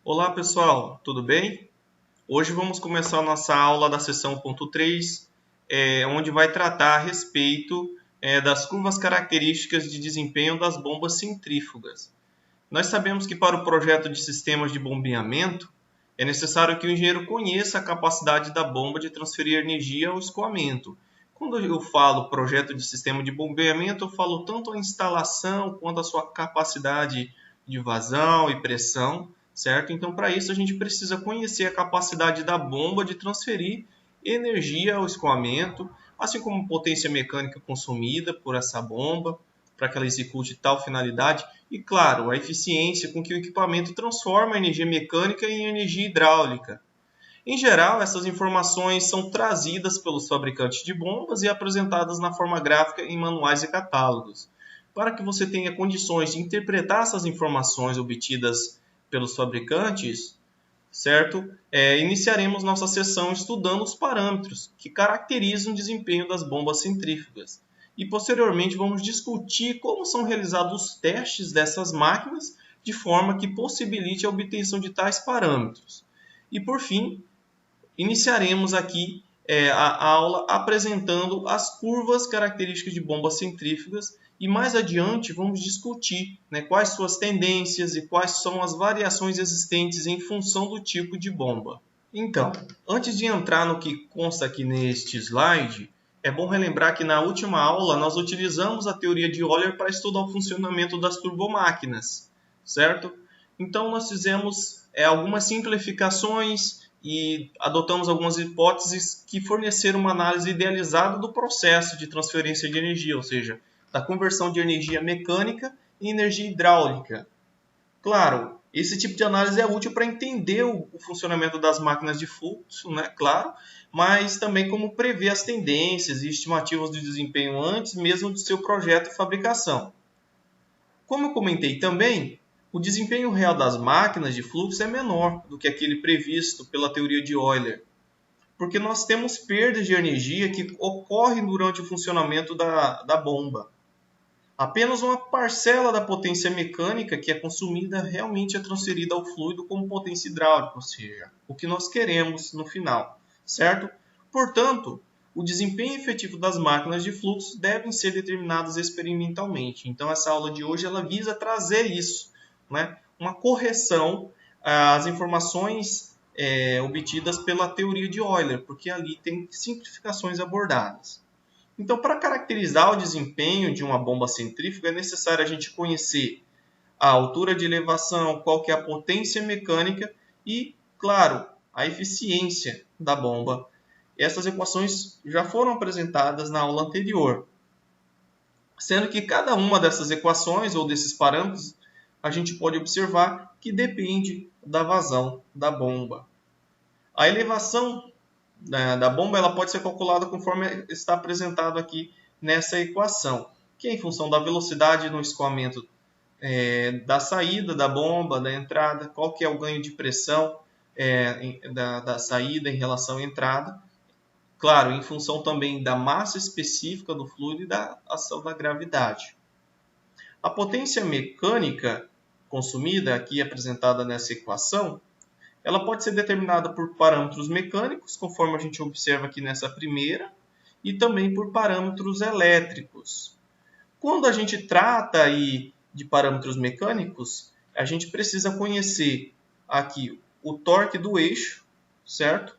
Olá pessoal, tudo bem? Hoje vamos começar a nossa aula da seção 1.3, onde vai tratar a respeito das curvas características de desempenho das bombas centrífugas. Nós sabemos que para o projeto de sistemas de bombeamento, é necessário que o engenheiro conheça a capacidade da bomba de transferir energia ao escoamento. Quando eu falo projeto de sistema de bombeamento, eu falo tanto a instalação quanto a sua capacidade de vazão e pressão, certo? Então, para isso, a gente precisa conhecer a capacidade da bomba de transferir energia ao escoamento, assim como a potência mecânica consumida por essa bomba, para que ela execute tal finalidade, e, claro, a eficiência com que o equipamento transforma a energia mecânica em energia hidráulica. Em geral, essas informações são trazidas pelos fabricantes de bombas e apresentadas na forma gráfica em manuais e catálogos. Para que você tenha condições de interpretar essas informações obtidas pelos fabricantes, certo? Iniciaremos nossa sessão estudando os parâmetros que caracterizam o desempenho das bombas centrífugas. E posteriormente vamos discutir como são realizados os testes dessas máquinas de forma que possibilite a obtenção de tais parâmetros. E por fim, iniciaremos aqui a aula apresentando as curvas características de bombas centrífugas e mais adiante vamos discutir quais suas tendências e quais são as variações existentes em função do tipo de bomba. Então, antes de entrar no que consta aqui neste slide, é bom relembrar que na última aula nós utilizamos a teoria de Euler para estudar o funcionamento das turbomáquinas, certo? Então nós fizemos algumas simplificações e adotamos algumas hipóteses que forneceram uma análise idealizada do processo de transferência de energia, ou seja, da conversão de energia mecânica em energia hidráulica. Claro, esse tipo de análise é útil para entender o funcionamento das máquinas de fluxo, claro, mas também como prever as tendências e estimativas de desempenho antes mesmo do seu projeto e fabricação. Como eu comentei também, o desempenho real das máquinas de fluxo é menor do que aquele previsto pela teoria de Euler, porque nós temos perdas de energia que ocorrem durante o funcionamento da bomba. Apenas uma parcela da potência mecânica que é consumida realmente é transferida ao fluido como potência hidráulica, ou seja, o que nós queremos no final, certo? Portanto, o desempenho efetivo das máquinas de fluxo devem ser determinados experimentalmente. Então, essa aula de hoje ela visa trazer isso, uma correção às informações obtidas pela teoria de Euler, porque ali tem simplificações abordadas. Então, para caracterizar o desempenho de uma bomba centrífuga, é necessário a gente conhecer a altura de elevação, qual que é a potência mecânica e, claro, a eficiência da bomba. Essas equações já foram apresentadas na aula anterior, sendo que cada uma dessas equações ou desses parâmetros a gente pode observar que depende da vazão da bomba. A elevação da bomba ela pode ser calculada conforme está apresentado aqui nessa equação, que é em função da velocidade no escoamento da saída da bomba, da entrada, qual que é o ganho de pressão da saída em relação à entrada. Claro, em função também da massa específica do fluido e da ação da gravidade. A potência mecânica consumida, aqui apresentada nessa equação, ela pode ser determinada por parâmetros mecânicos, conforme a gente observa aqui nessa primeira, e também por parâmetros elétricos. Quando a gente trata aí de parâmetros mecânicos, a gente precisa conhecer aqui o torque do eixo, certo?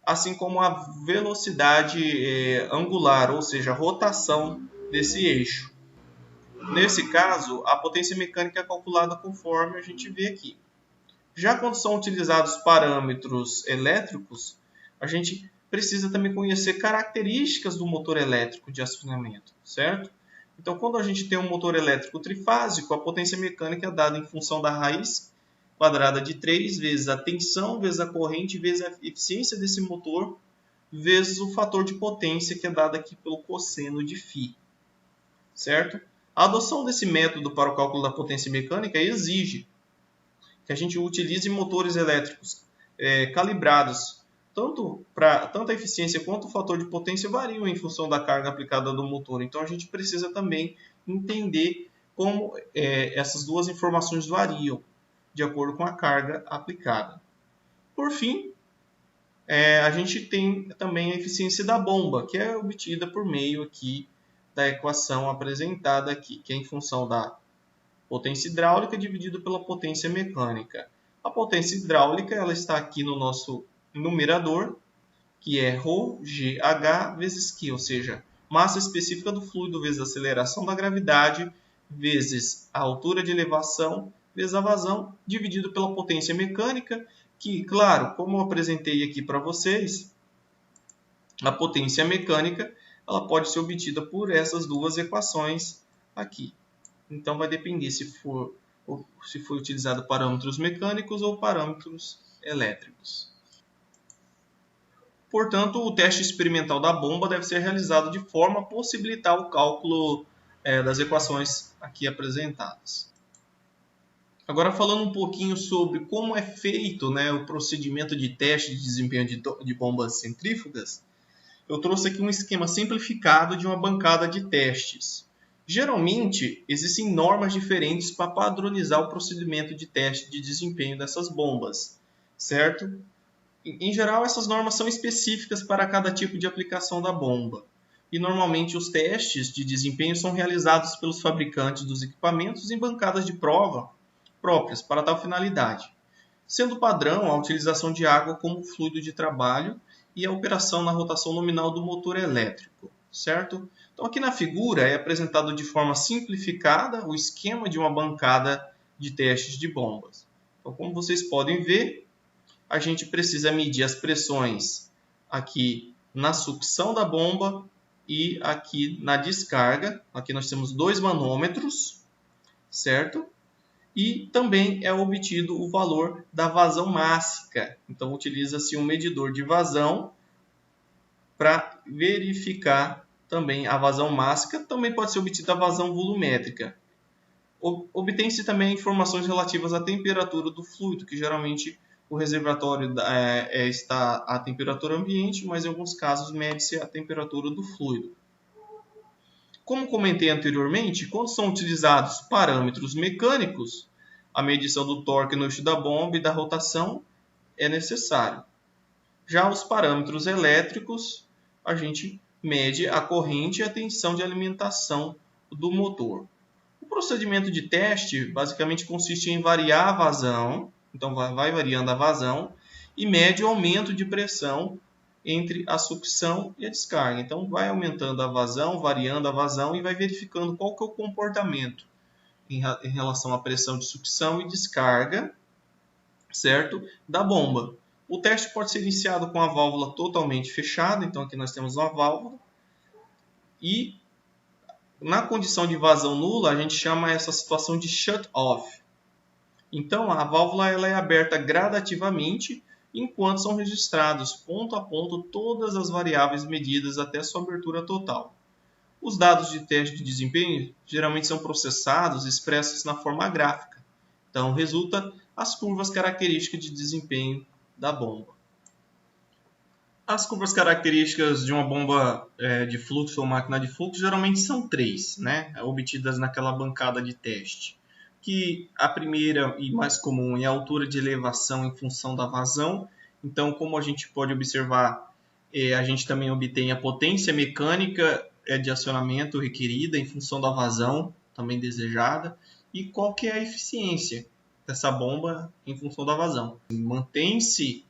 Assim como a velocidade angular, ou seja, a rotação desse eixo. Nesse caso, a potência mecânica é calculada conforme a gente vê aqui. Já quando são utilizados parâmetros elétricos, a gente precisa também conhecer características do motor elétrico de acionamento, certo? Então, quando a gente tem um motor elétrico trifásico, a potência mecânica é dada em função da raiz quadrada de 3 vezes a tensão, vezes a corrente, vezes a eficiência desse motor, vezes o fator de potência, que é dado aqui pelo cosseno de φ, certo? A adoção desse método para o cálculo da potência mecânica exige que a gente utilize motores elétricos calibrados. Tanto a eficiência quanto o fator de potência variam em função da carga aplicada no motor. Então, a gente precisa também entender como essas duas informações variam. de acordo com a carga aplicada. Por fim, a gente tem também a eficiência da bomba, que é obtida por meio aqui da equação apresentada aqui, que é em função da potência hidráulica dividido pela potência mecânica. A potência hidráulica ela está aqui no nosso numerador, que é ρgh vezes Q, ou seja, massa específica do fluido vezes a aceleração da gravidade vezes a altura de elevação vezes a vazão, dividido pela potência mecânica, que, claro, como eu apresentei aqui para vocês, a potência mecânica ela pode ser obtida por essas duas equações aqui. Então, vai depender se for utilizado parâmetros mecânicos ou parâmetros elétricos. Portanto, o teste experimental da bomba deve ser realizado de forma a possibilitar o cálculo das equações aqui apresentadas. Agora, falando um pouquinho sobre como é feito o procedimento de teste de desempenho de bombas centrífugas, eu trouxe aqui um esquema simplificado de uma bancada de testes. Geralmente, existem normas diferentes para padronizar o procedimento de teste de desempenho dessas bombas, certo? Em geral, essas normas são específicas para cada tipo de aplicação da bomba. E normalmente os testes de desempenho são realizados pelos fabricantes dos equipamentos em bancadas de prova próprias para tal finalidade, sendo padrão a utilização de água como fluido de trabalho e a operação na rotação nominal do motor elétrico, certo? Então aqui na figura é apresentado de forma simplificada o esquema de uma bancada de testes de bombas. Então, como vocês podem ver, a gente precisa medir as pressões aqui na sucção da bomba e aqui na descarga. Aqui nós temos 2 manômetros, certo? E também é obtido o valor da vazão mássica. Então, utiliza-se um medidor de vazão para verificar também a vazão mássica. Também pode ser obtida a vazão volumétrica. Obtém-se também informações relativas à temperatura do fluido, que geralmente o reservatório está à temperatura ambiente, mas em alguns casos mede-se a temperatura do fluido. Como comentei anteriormente, quando são utilizados parâmetros mecânicos, a medição do torque no eixo da bomba e da rotação é necessário. Já os parâmetros elétricos, a gente mede a corrente e a tensão de alimentação do motor. O procedimento de teste basicamente consiste em variar a vazão, então vai variando a vazão, e mede o aumento de pressão entre a sucção e a descarga. Então vai aumentando a vazão, variando a vazão e vai verificando qual que é o comportamento em relação à pressão de sucção e descarga, certo? Da bomba. O teste pode ser iniciado com a válvula totalmente fechada, então aqui nós temos uma válvula, e na condição de vazão nula a gente chama essa situação de shut-off. Então a válvula ela é aberta gradativamente enquanto são registrados ponto a ponto todas as variáveis medidas até sua abertura total. Os dados de teste de desempenho geralmente são processados e expressos na forma gráfica. Então resulta as curvas características de desempenho da bomba. As curvas características de uma bomba de fluxo ou máquina de fluxo geralmente são 3, obtidas naquela bancada de teste. Que a primeira e mais comum é a altura de elevação em função da vazão. Então, como a gente pode observar, a gente também obtém a potência mecânica de acionamento requerida em função da vazão também desejada e qual que é a eficiência dessa bomba em função da vazão. Mantém-se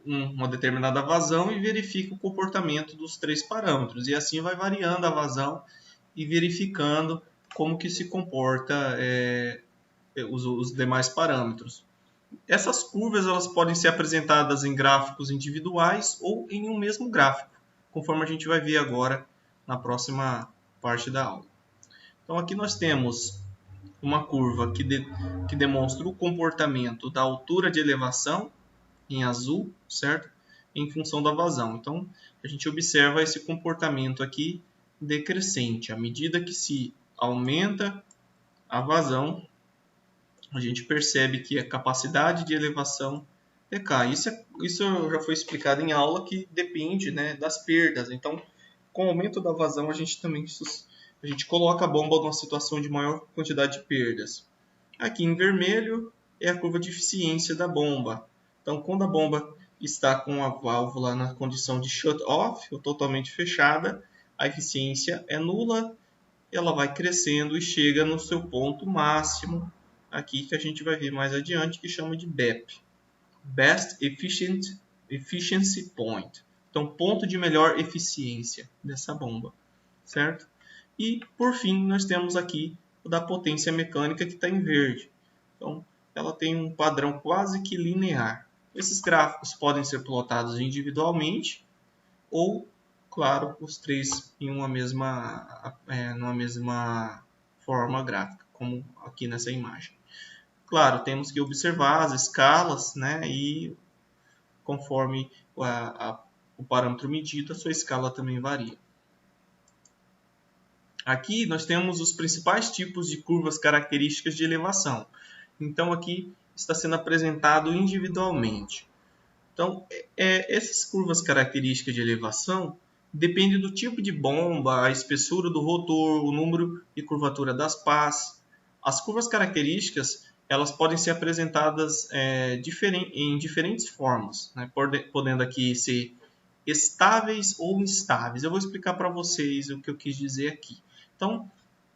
uma determinada vazão e verifica o comportamento dos 3 parâmetros e assim vai variando a vazão e verificando como que se comporta os demais parâmetros. Essas curvas elas podem ser apresentadas em gráficos individuais ou em um mesmo gráfico, conforme a gente vai ver agora na próxima parte da aula. Então aqui nós temos uma curva que demonstra o comportamento da altura de elevação em azul, certo? Em função da vazão. Então a gente observa esse comportamento aqui decrescente. À medida que se aumenta a vazão, a gente percebe que a capacidade de elevação decai. Isso já foi explicado em aula que depende das perdas. Então, com o aumento da vazão, a gente coloca a bomba numa situação de maior quantidade de perdas. Aqui em vermelho é a curva de eficiência da bomba. Então, quando a bomba está com a válvula na condição de shut-off, ou totalmente fechada, a eficiência é nula, ela vai crescendo e chega no seu ponto máximo, aqui que a gente vai ver mais adiante, que chama de BEP, Best Efficiency Point. Então, ponto de melhor eficiência dessa bomba, certo? E, por fim, nós temos aqui o da potência mecânica, que está em verde. Então, ela tem um padrão quase que linear. Esses gráficos podem ser plotados individualmente ou, claro, os três em numa mesma forma gráfica, como aqui nessa imagem. Claro, temos que observar as escalas, né, e conforme o parâmetro medido, a sua escala também varia. Aqui nós temos os principais tipos de curvas características de elevação. Então, aqui está sendo apresentado individualmente. Então, essas curvas características de elevação dependem do tipo de bomba, a espessura do rotor, o número e curvatura das pás. As curvas características elas podem ser apresentadas em diferentes formas, né? Podendo aqui ser estáveis ou instáveis. Eu vou explicar para vocês o que eu quis dizer aqui. Então,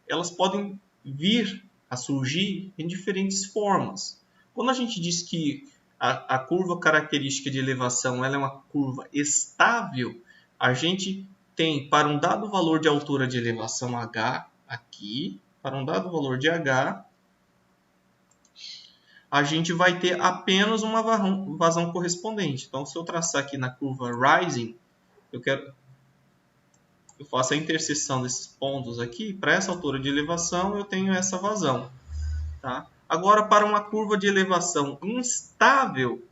elas podem vir a surgir em diferentes formas. Quando a gente diz que a curva característica de elevação ela é uma curva estável, a gente tem para um dado valor de altura de elevação h, aqui, para um dado valor de h, a gente vai ter apenas uma vazão correspondente. Então, se eu traçar aqui na curva rising, eu faço a interseção desses pontos aqui, para essa altura de elevação eu tenho essa vazão. Tá? Agora, para uma curva de elevação instável,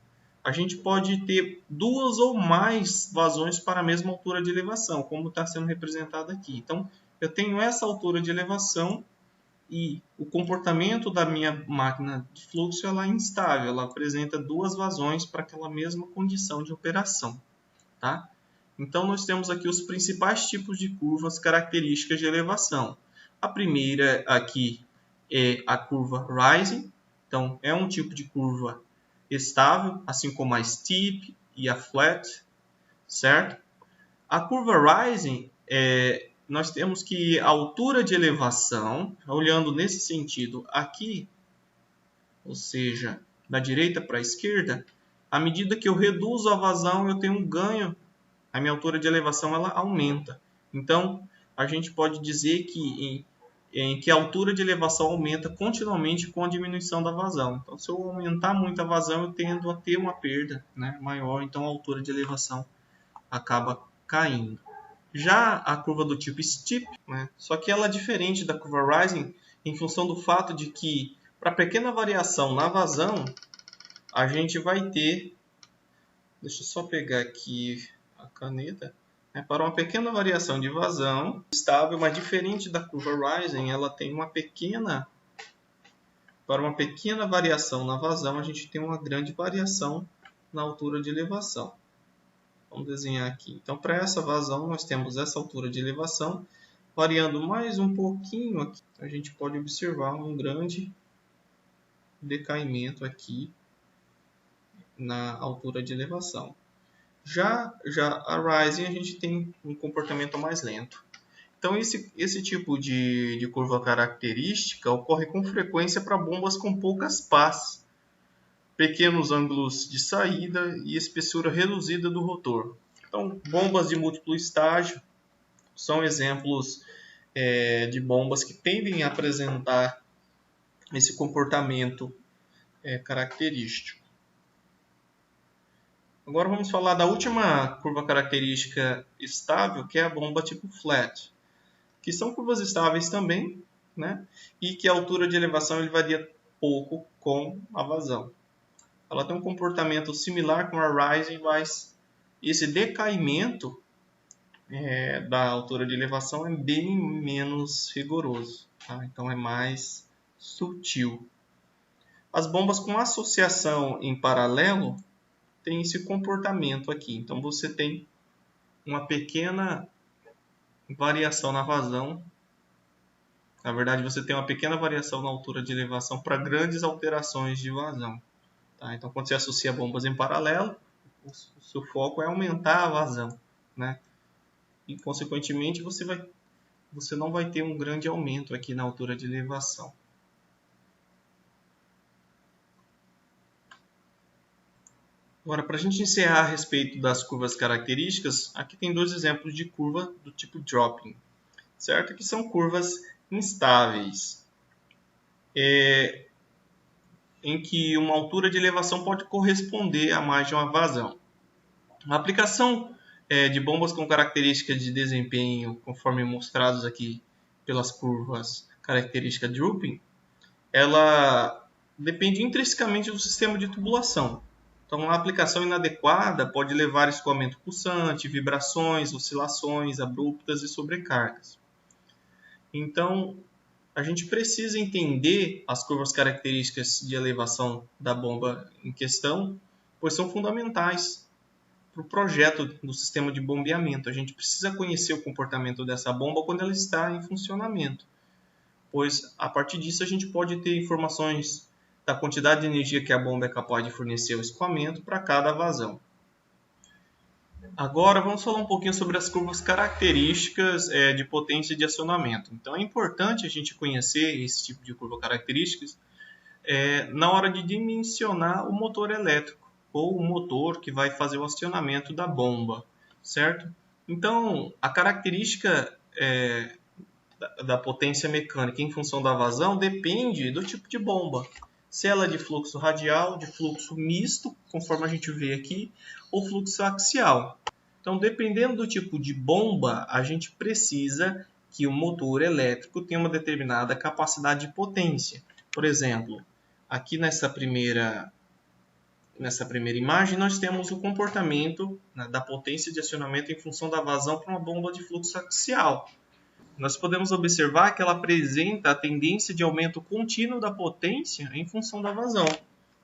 a gente pode ter duas ou mais vazões para a mesma altura de elevação, como está sendo representado aqui. Então, eu tenho essa altura de elevação e o comportamento da minha máquina de fluxo ela é instável, ela apresenta duas vazões para aquela mesma condição de operação. Tá? Então, nós temos aqui os principais tipos de curvas características de elevação. A primeira aqui é a curva rising. Então, é um tipo de curva estável, assim como a steep e a flat, certo? A curva rising, nós temos que a altura de elevação, olhando nesse sentido aqui, ou seja, da direita para a esquerda, à medida que eu reduzo a vazão, eu tenho um ganho, a minha altura de elevação ela aumenta. Então, a gente pode dizer que a altura de elevação aumenta continuamente com a diminuição da vazão. Então, se eu aumentar muito a vazão, eu tendo a ter uma perda, né, maior, então a altura de elevação acaba caindo. Já a curva do tipo steep, né, só que ela é diferente da curva rising em função do fato de que, para pequena variação na vazão, a gente vai ter... Deixa eu só pegar aqui a caneta. Para uma pequena variação de vazão estável, mas diferente da curva rising, ela tem uma pequena... Para uma pequena variação na vazão, a gente tem uma grande variação na altura de elevação. Vamos desenhar aqui. Então, para essa vazão, nós temos essa altura de elevação. Variando mais um pouquinho aqui, a gente pode observar um grande decaimento aqui na altura de elevação. Já a rising, a gente tem um comportamento mais lento. Então, esse tipo de curva característica ocorre com frequência para bombas com poucas pás, pequenos ângulos de saída e espessura reduzida do rotor. Então, bombas de múltiplo estágio são exemplos de bombas que tendem a apresentar esse comportamento característico. Agora vamos falar da última curva característica estável, que é a bomba tipo flat, que são curvas estáveis também, né? E que a altura de elevação ele varia pouco com a vazão. Ela tem um comportamento similar com a rising, mas esse decaimento da altura de elevação é bem menos rigoroso, tá? Então é mais sutil. As bombas com associação em paralelo têm esse comportamento aqui. Então você tem uma pequena variação na vazão Na verdade, você tem uma pequena variação na altura de elevação para grandes alterações de vazão. Tá? Então, quando você associa bombas em paralelo, o seu foco é aumentar a vazão, né? E, consequentemente, você não vai ter um grande aumento aqui na altura de elevação. Agora, para a gente encerrar a respeito das curvas características, aqui tem dois exemplos de curva do tipo dropping, certo? Que são curvas instáveis, em que uma altura de elevação pode corresponder a mais de uma vazão. A aplicação de bombas com características de desempenho, conforme mostrados aqui pelas curvas características dropping, ela depende intrinsecamente do sistema de tubulação. Então, a aplicação inadequada pode levar a escoamento pulsante, vibrações, oscilações abruptas e sobrecargas. Então, a gente precisa entender as curvas características de elevação da bomba em questão, pois são fundamentais para o projeto do sistema de bombeamento. A gente precisa conhecer o comportamento dessa bomba quando ela está em funcionamento, pois a partir disso a gente pode ter informações da quantidade de energia que a bomba é capaz de fornecer ao escoamento para cada vazão. Agora vamos falar um pouquinho sobre as curvas características de potência de acionamento. Então é importante a gente conhecer esse tipo de curva características na hora de dimensionar o motor elétrico ou o motor que vai fazer o acionamento da bomba, certo? Então a característica da potência mecânica em função da vazão depende do tipo de bomba. Se ela é de fluxo radial, de fluxo misto, conforme a gente vê aqui, ou fluxo axial. Então, dependendo do tipo de bomba, a gente precisa que o motor elétrico tenha uma determinada capacidade de potência. Por exemplo, aqui nessa primeira imagem, nós temos o comportamento da potência de acionamento em função da vazão para uma bomba de fluxo axial. Nós podemos observar que ela apresenta a tendência de aumento contínuo da potência em função da vazão.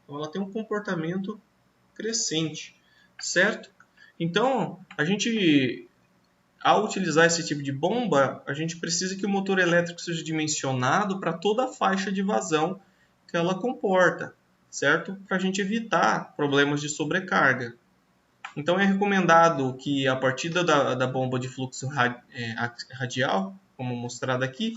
Então, ela tem um comportamento crescente, certo? Então, ao utilizar esse tipo de bomba, a gente precisa que o motor elétrico seja dimensionado para toda a faixa de vazão que ela comporta, certo? Para a gente evitar problemas de sobrecarga. Então, é recomendado que a partida da bomba de fluxo radial, como mostrado aqui,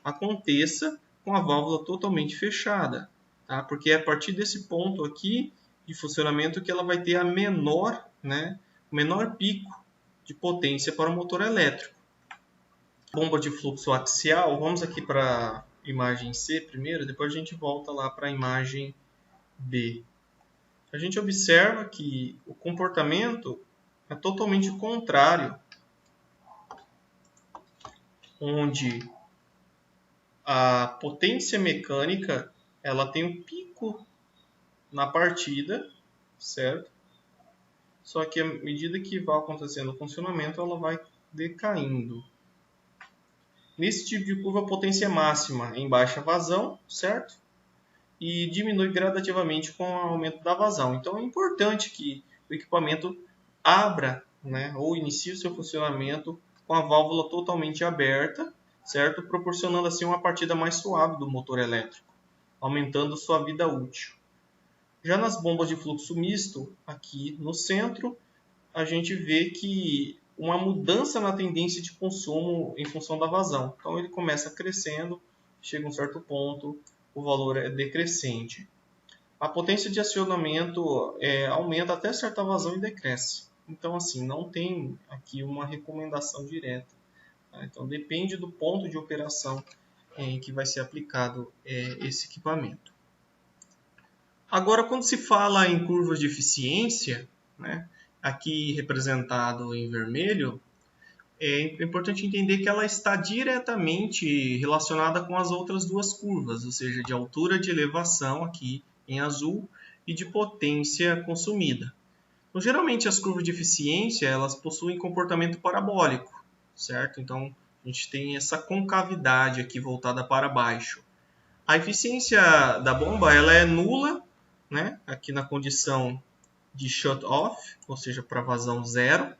aconteça com a válvula totalmente fechada, tá? Porque é a partir desse ponto aqui de funcionamento que ela vai ter o menor pico de potência para o motor elétrico. Bomba de fluxo axial, vamos aqui para a imagem C primeiro, depois a gente volta lá para a imagem B. A gente observa que o comportamento é totalmente contrário, onde a potência mecânica ela tem um pico na partida, certo? Só que à medida que vai acontecendo o funcionamento, ela vai decaindo. Nesse tipo de curva, a potência máxima em baixa vazão, certo? E diminui gradativamente com o aumento da vazão. Então é importante que o equipamento abra, ou inicie o seu funcionamento com a válvula totalmente aberta, certo? Proporcionando assim uma partida mais suave do motor elétrico, aumentando sua vida útil. Já nas bombas de fluxo misto, aqui no centro, a gente vê que uma mudança na tendência de consumo em função da vazão. Então ele começa crescendo, chega a um certo ponto, o valor é decrescente. A potência de acionamento aumenta até certa vazão e decresce. Então, assim, não tem aqui uma recomendação direta. Tá? Então, depende do ponto de operação em que vai ser aplicado esse equipamento. Agora, quando se fala em curvas de eficiência, aqui representado em vermelho, é importante entender que ela está diretamente relacionada com as outras duas curvas, ou seja, de altura de elevação aqui em azul e de potência consumida. Então, geralmente as curvas de eficiência elas possuem comportamento parabólico, certo? Então a gente tem essa concavidade aqui voltada para baixo. A eficiência da bomba ela é nula, aqui na condição de shut-off, ou seja, para vazão zero,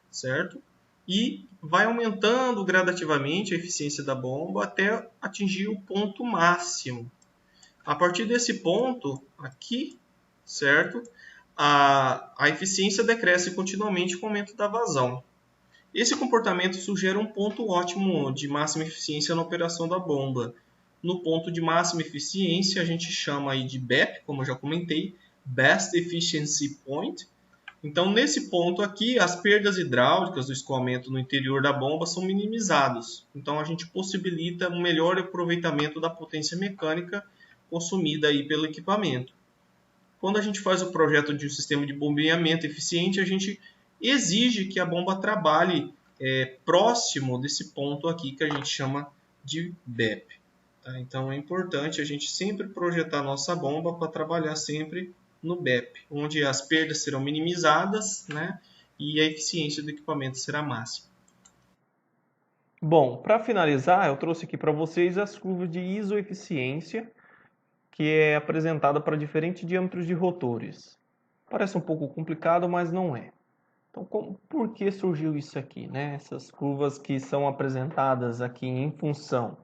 certo? E vai aumentando gradativamente a eficiência da bomba até atingir o ponto máximo. A partir desse ponto aqui, certo? A eficiência decresce continuamente com o aumento da vazão. Esse comportamento sugere um ponto ótimo de máxima eficiência na operação da bomba. No ponto de máxima eficiência, a gente chama aí de BEP, como eu já comentei, Best Efficiency Point. Então, nesse ponto aqui, as perdas hidráulicas do escoamento no interior da bomba são minimizadas. Então, a gente possibilita um melhor aproveitamento da potência mecânica consumida aí pelo equipamento. Quando a gente faz o projeto de um sistema de bombeamento eficiente, a gente exige que a bomba trabalhe próximo desse ponto aqui que a gente chama de BEP. Tá? Então é importante a gente sempre projetar a nossa bomba para trabalhar sempre no BEP, onde as perdas serão minimizadas, né, e a eficiência do equipamento será máxima. Bom, para finalizar, eu trouxe aqui para vocês as curvas de isoeficiência, que é apresentada para diferentes diâmetros de rotores. Parece um pouco complicado, mas não é. Então, por que surgiu isso aqui, né? Essas curvas que são apresentadas aqui em função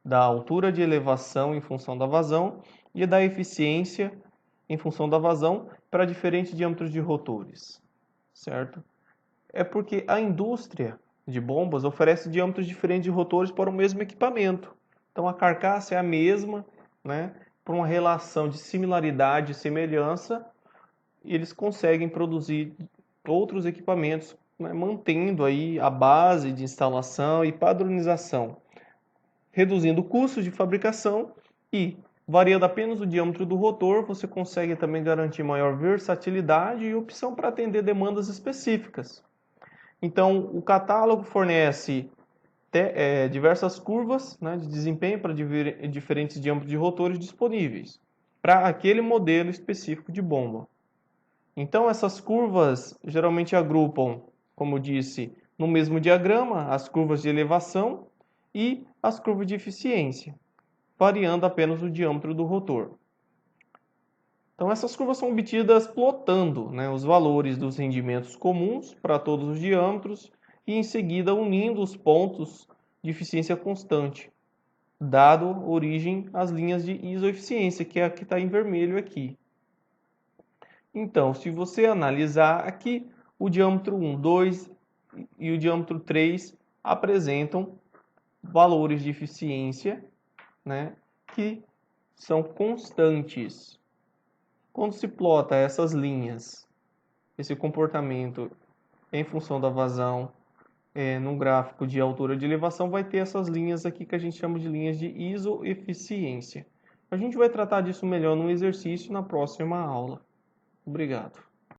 da altura de elevação em função da vazão e da eficiência em função da vazão para diferentes diâmetros de rotores, certo? É porque a indústria de bombas oferece diâmetros diferentes de rotores para o mesmo equipamento. Então a carcaça é a mesma, né? Por uma relação de similaridade e semelhança, eles conseguem produzir outros equipamentos, né? Mantendo aí a base de instalação e padronização, reduzindo custos de fabricação e, variando apenas o diâmetro do rotor, você consegue também garantir maior versatilidade e opção para atender demandas específicas. Então, o catálogo fornece diversas curvas, né, de desempenho para diferentes diâmetros de rotores disponíveis para aquele modelo específico de bomba. Então, essas curvas geralmente agrupam, como disse, no mesmo diagrama, as curvas de elevação e as curvas de eficiência, variando apenas o diâmetro do rotor. Então, essas curvas são obtidas plotando, né, os valores dos rendimentos comuns para todos os diâmetros e, em seguida, unindo os pontos de eficiência constante, dado origem às linhas de isoeficiência, que é a que está em vermelho aqui. Então, se você analisar aqui, o diâmetro 1, 2 e o diâmetro 3 apresentam valores de eficiência, né, que são constantes. Quando se plota essas linhas, esse comportamento em função da vazão, num gráfico de altura de elevação, vai ter essas linhas aqui que a gente chama de linhas de isoeficiência. A gente vai tratar disso melhor no exercício na próxima aula. Obrigado.